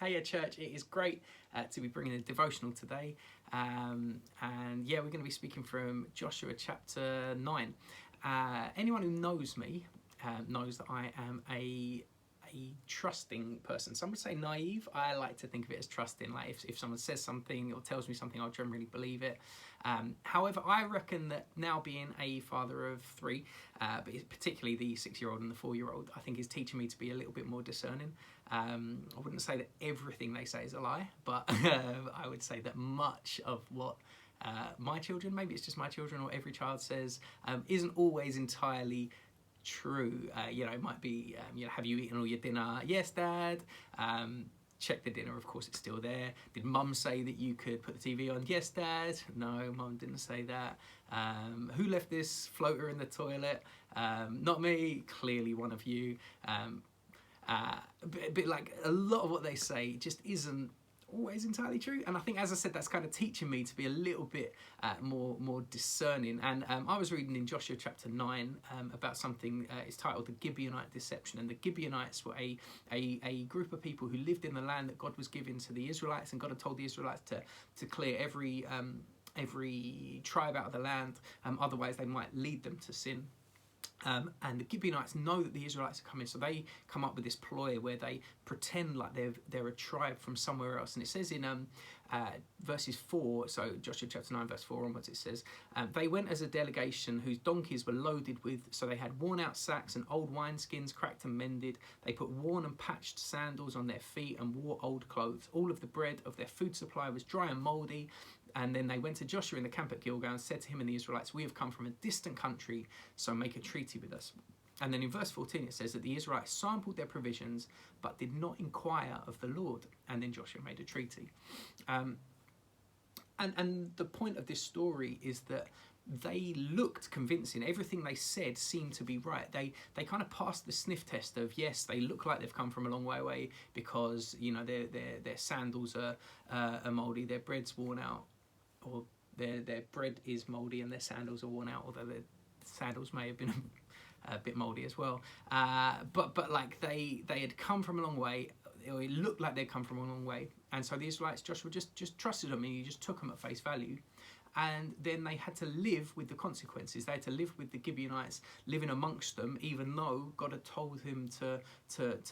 Hey, church, it is great to be bringing a devotional today. And yeah, we're going to be speaking from Joshua chapter 9. Anyone who knows me knows that I am a trusting person. Some would say naive. I like to think of it as trusting. Like if someone says something or tells me something, I'll generally believe it. However, I reckon that now being a father of three, but particularly the 6-year-old and the 4-year-old, I think is teaching me to be a little bit more discerning. I wouldn't say that everything they say is a lie, but I would say that much of what my children, maybe it's just my children or every child says, isn't always entirely true. It might be, have you eaten all your dinner? Yes, Dad. Check the dinner, of course it's still there. Did Mum say that you could put the TV on? Yes, Dad. No, Mum didn't say that. Who left this floater in the toilet? Not me, clearly one of you. But like a lot of what they say just isn't always entirely true, and I think, as I said, that's kind of teaching me to be a little bit more discerning. And I was reading in Joshua chapter 9 about something. It's titled the Gibeonite deception, and the Gibeonites were a group of people who lived in the land that God was giving to the Israelites, and God had told the Israelites to clear every tribe out of the land, otherwise they might lead them to sin. And the Gibeonites know that the Israelites are coming, so they come up with this ploy where they pretend like they're a tribe from somewhere else. And it says in verses 4, so Joshua chapter 9 verse 4 onwards, it says, they went as a delegation whose donkeys were loaded with, so they had worn out sacks and old wineskins cracked and mended. They put worn and patched sandals on their feet and wore old clothes. All of the bread of their food supply was dry and mouldy. And then they went to Joshua in the camp at Gilgal and said to him and the Israelites, we have come from a distant country, so make a treaty with us. And then in verse 14 it says that the Israelites sampled their provisions but did not inquire of the Lord. And then Joshua made a treaty. And the point of this story is that they looked convincing. Everything they said seemed to be right. They kind of passed the sniff test of, yes, they look like they've come from a long way away because their sandals are mouldy, their bread's worn out, or their bread is mouldy and their sandals are worn out, although their sandals may have been a bit mouldy as well. But like they had come from a long way. It looked like they'd come from a long way, and so the Israelites, Joshua just trusted them, and he just took them at face value. And then they had to live with the consequences. They had to live with the Gibeonites living amongst them, even though God had told him to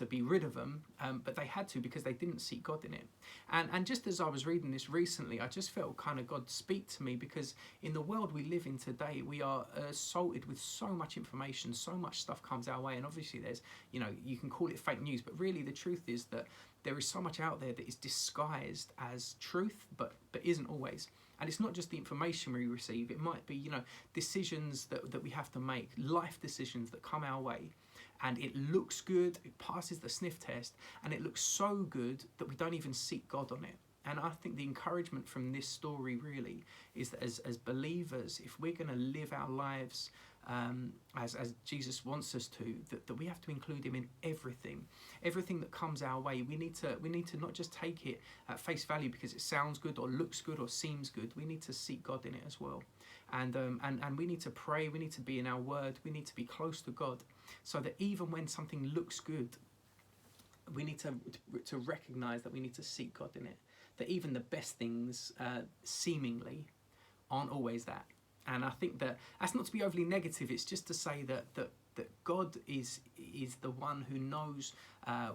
be rid of them. But they had to, because they didn't seek God in it. And just as I was reading this recently, I just felt kind of God speak to me, because in the world we live in today, we are assaulted with so much information, so much stuff comes our way. And obviously there's, you can call it fake news, but really the truth is that there is so much out there that is disguised as truth, but isn't always. And it's not just the information we receive. It might be, decisions that we have to make, life decisions that come our way. And it looks good, it passes the sniff test, and it looks so good that we don't even seek God on it. And I think the encouragement from this story really is that as believers, if we're going to live our lives as Jesus wants us to, that we have to include him in everything that comes our way. We need to not just take it at face value because it sounds good or looks good or seems good. We need to seek God in it as well, and we need to pray. We need to be in our word. We need to be close to God, so that even when something looks good, we need to recognize that we need to seek God in it. That even the best things seemingly aren't always that. And I think that's not to be overly negative. It's just to say that God is the one who knows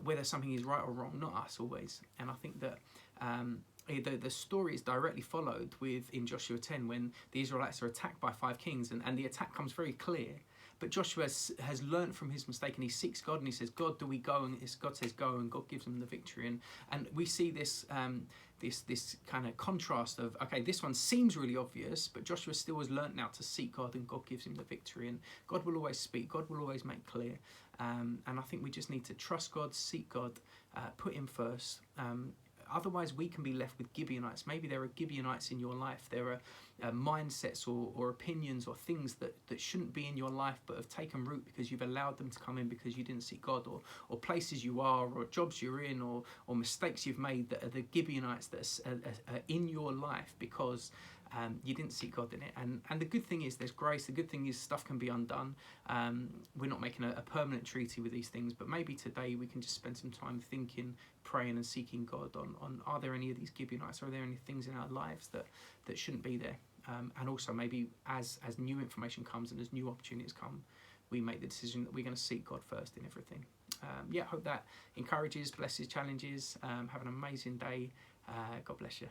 whether something is right or wrong, not us always. And I think that the story is directly followed in Joshua 10, when the Israelites are attacked by 5 kings, and the attack comes very clear. But Joshua has learned from his mistake, and he seeks God, and he says, God, do we go? And God says go, and God gives him the victory. And we see this kind of contrast of, okay, this one seems really obvious, but Joshua still has learnt now to seek God, and God gives him the victory. And God will always speak, God will always make clear. And I think we just need to trust God, seek God, put him first. Otherwise, we can be left with Gibeonites. Maybe there are Gibeonites in your life. There are mindsets or opinions or things that shouldn't be in your life but have taken root because you've allowed them to come in because you didn't seek God, or places you are, or jobs you're in, or mistakes you've made that are the Gibeonites that are in your life because you didn't seek God in it. And the good thing is there's grace. The good thing is stuff can be undone. We're not making a permanent treaty with these things, but maybe today we can just spend some time thinking, praying and seeking God on are there any of these Gibeonites? Are there any things in our lives that shouldn't be there? And also maybe as new information comes and as new opportunities come, we make the decision that we're going to seek God first in everything. Hope that encourages, blesses, challenges. Have an amazing day. God bless you.